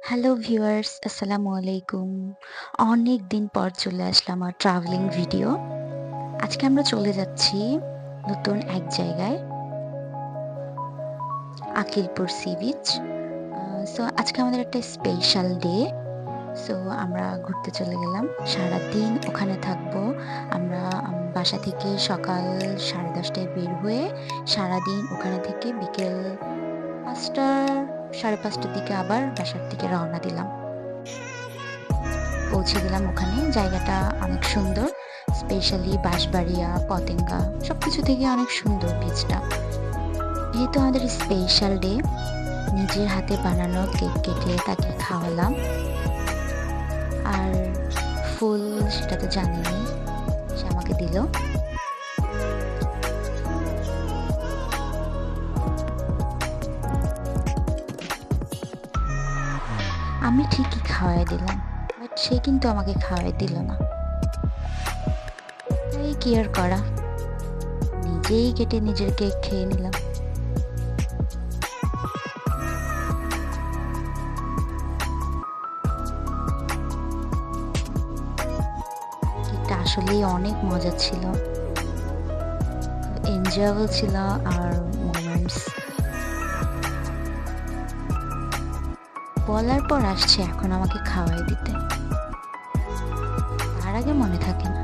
Hello viewers, আসসালামু আলাইকুম। অনেক দিন পর চলে আসলাম আমার ট্রাভেলিং ভিডিও। আজকে আমরা চলে যাচ্ছি নতুন এক জায়গায়, আকিলপুর সি বিচ। সো আজকে আমাদের একটা স্পেশাল ডে। সো আমরা ঘুরতে চলে গেলাম। সারাদিন ওখানে থাকবো। আমরা বাসা থেকে সকাল 10:30টায় বের হয়ে সারাদিন ওখানে থেকে বিকেল ৫টা ৫:৩০টার দিকে আবার বাসার দিকে রওনা দিলাম। পৌঁছে গেলাম ওখানে। জায়গাটা অনেক সুন্দর। স্পেশালি বাঁশবাড়িয়া, পতেঙ্গা সবকিছু থেকে অনেক সুন্দর বিচটা। যেহেতু আমাদের স্পেশাল ডে, নিজের হাতে বানানো কেক কেটে তাকে খাওয়ালাম। আর ফুল সেটা তো জানিনি, সে আমাকে দিল। আমি ঠিকই খাওয়াই দিলাম, বাট সে কিন্তু আমাকে খাওয়াই দিল না। তাই কি আর করা, নিজেই কেটে নিজের কেক খেয়ে নিলাম। কেকটা আসলেই অনেক মজা ছিল, এনজয়েবল ছিল। আর মোমেন্টস বলার পর আসছে এখন আমাকে খাওয়াই দিতে, তার আগে মনে থাকে না।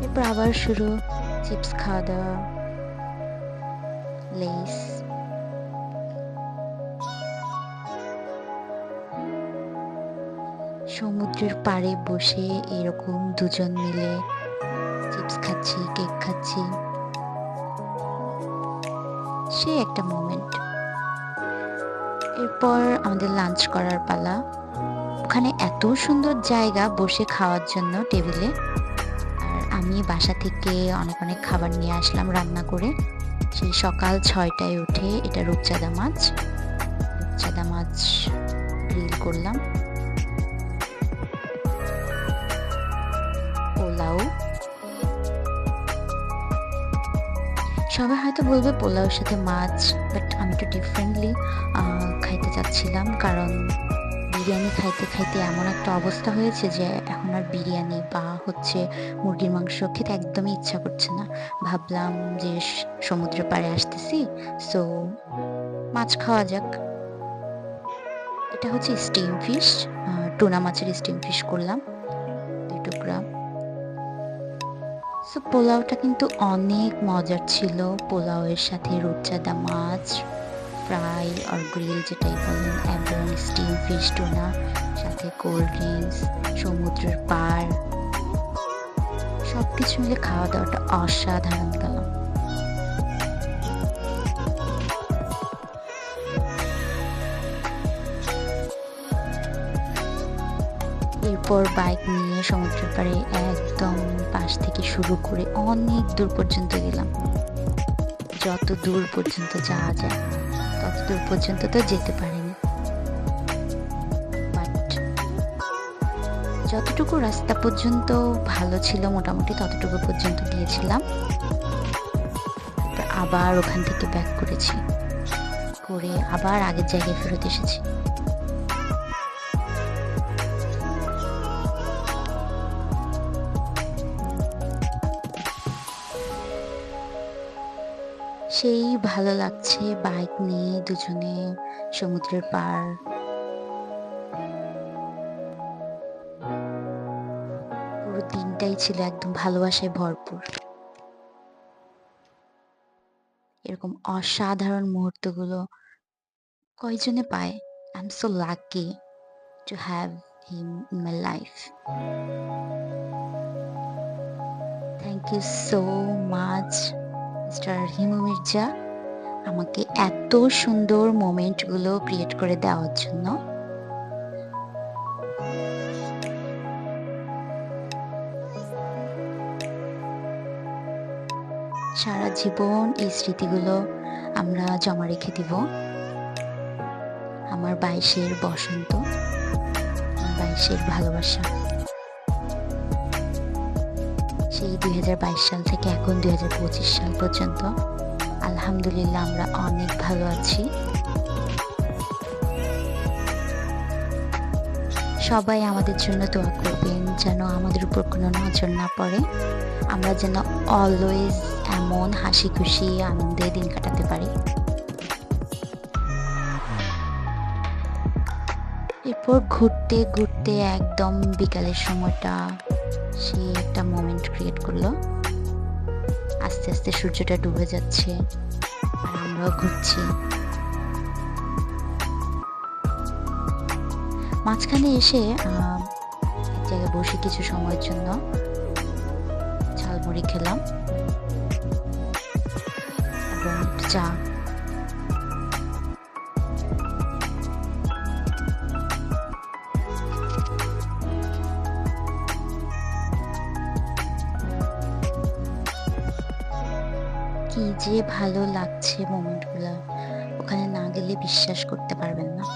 এরপর আবার শুরু চিপস খাওয়া দাওয়া, লেস। সমুদ্রের পাড়ে বসে এরকম দুজন মিলে চিপস খাচ্ছি, কেক খাচ্ছি, সে একটা মোমেন্ট। এরপর আমাদের লাঞ্চ করার পালা। ওখানে এত সুন্দর জায়গা বসে খাওয়ার জন্য টেবিলে। আর আমি বাসা থেকে অনেক অনেক খাবার নিয়ে আসলাম রান্না করে। সেই সকাল 6টায় উঠে এটা রূপচাঁদা মাছ গ্রিল করলাম, পোলাও। সবাই হয়তো বলবে পোলাওর সাথে মাছ, বাট আমি একটু ডিফারেন্টলি খাইতে চাচ্ছিলাম, কারণ বিরিয়ানি খাইতে খাইতে এমন একটা অবস্থা হয়েছে যে এখন আর বিরিয়ানি বা মুরগির মাংস খেতে একদমই ইচ্ছা করছে না। ভাবলাম যে সমুদ্রের পাড়ে আসতেছি, সো মাছ খাওয়া যাক। এটা হচ্ছে স্টিম ফিশ, টুনা মাছের স্টিম ফিশ করলাম 2 টুকরা। সো পোলাওটা কিন্তু অনেক মজার ছিল। পোলাওয়ের সাথে রূপচাঁদা মাছ ফ্রাই আর গ্রিল যেটাই বলেন, এবং স্টিম ফিশ টুনা, সাথে কোল্ড ড্রিঙ্কস, সমুদ্রের পাড়, সবকিছু মিলে খাওয়া দাওয়াটা অসাধারণ গেল। এরপর বাইক নিয়ে সমুদ্রের পাড়ে একদম পাশ থেকে শুরু করে অনেক দূর পর্যন্ত গেলাম। যত দূর পর্যন্ত যাওয়া যায় তত দূর পর্যন্ত তো যেতে পারিনি, বাট যতটুকু রাস্তা পর্যন্ত ভালো ছিল মোটামুটি ততটুকু পর্যন্ত গিয়েছিলাম। আবার ওখান থেকে ব্যাক করেছি, করে আবার আগের জায়গায় ফেরত এসেছি। সেই ভালো লাগছে বাইক নিয়ে দুজনে সমুদ্রের পাড়। পুরো দিনটাই ছিল একদম ভালোবাসায় ভরপুর। এরকম অসাধারণ মুহূর্তগুলো কয়জনে পায়? I am so lucky to have him in my life. Thank you so much mister Himu Mirza, আমাকে এত সুন্দর মোমেন্টগুলো ক্রিয়েট করে দেওয়ার জন্য। সারা জীবন এই স্মৃতিগুলো আমরা জমা রেখে দিব। আমার 22-এর বসন্ত, আমার 22-এর ভালোবাসা। সেই 2022 সাল থেকে এখন 2025 সাল পর্যন্ত আলহামদুলিল্লাহ আমরা অনেক ভালো আছি। সবাই আমাদের জন্য দোয়া করবেন যেন আমাদের উপর কোনো নজর না পড়ে, আমরা যেন অলওয়েজ এমন হাসি খুশি আনন্দে দিন কাটাতে পারি। এরপর ঘুরতে ঘুরতে একদম বিকালের সময়টা সে একটা মোমেন্ট ক্রিয়েট করলো। আস্তে আস্তে সূর্যটা ডুবে যাচ্ছে আর আমরাও ঘুরছি। মাঝখানে এসে এক জায়গায় বসে কিছু সময়ের জন্য ঝালমুড়ি খেলাম এবং চা। কি যে ভালো লাগছে মোমেন্টগুলো, ওখানে না গেলে বিশ্বাস করতে পারবেন না।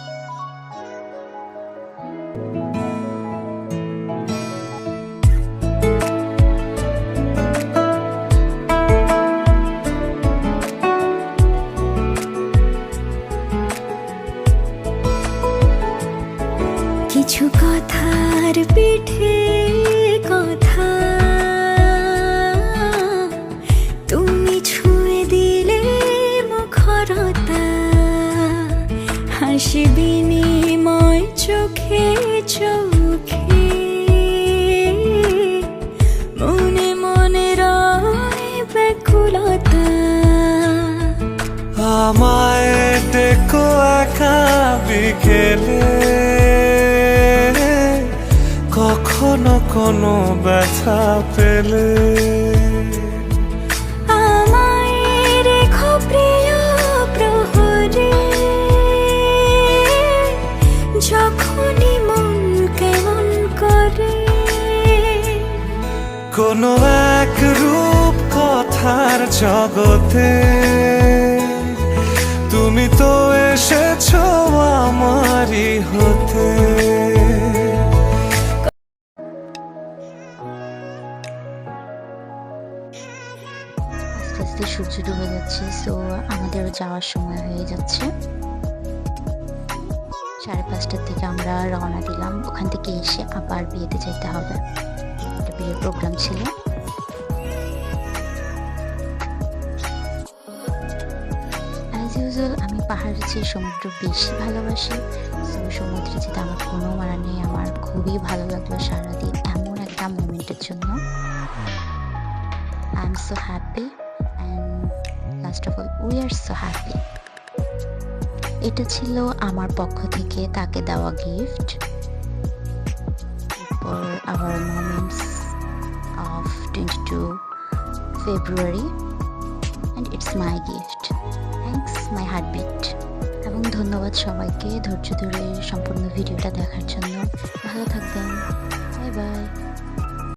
কিছু কথার পিঠে কথা তুমি ছুঁয়ে দিলে মুখরতা, হাসি বিনিময় চোখে চোখে, মনে মনে রয় ব্যাকুলতা। আমায় ডেকো একা বিকেলে, কখনো কোনো ব্যথা পেলে, আমায় রেখো প্রিয় প্রহরে, যখনই মন কেমন করে। কোনো এক রূপ কথার জগতে তুমি তো এসেছো আমারই হতে। আস্তে আস্তে সূর্য ডুবে যাচ্ছে, সো আমাদেরও যাওয়ার সময় হয়ে যাচ্ছে। 5:30টার দিকে আমরা রওনা দিলাম। ওখান থেকে এসে আবার বিয়েতে যেতে হবে, একটা বিয়ের প্রোগ্রাম ছিল। অ্যাজ ইউজুয়াল আমি পাহাড়ের চেয়ে সমুদ্র বেশি ভালোবাসি, সো সমুদ্রে যেতে আমার কোনো মানা নেই। আমার খুবই ভালো লাগলো সারাদিন এমন একটা মোমেন্টের জন্য। I am so happy and last of all we are so happy. এটা ছিল আমার পক্ষ থেকে তাকে দেওয়া gift for our moments of 22 February and it's my gift. Thanks my heartbeat. এবং ধন্যবাদ সবাইকে ধৈর্য ধরে সম্পূর্ণ ভিডিওটা দেখার জন্য। ভালো থাকবেন।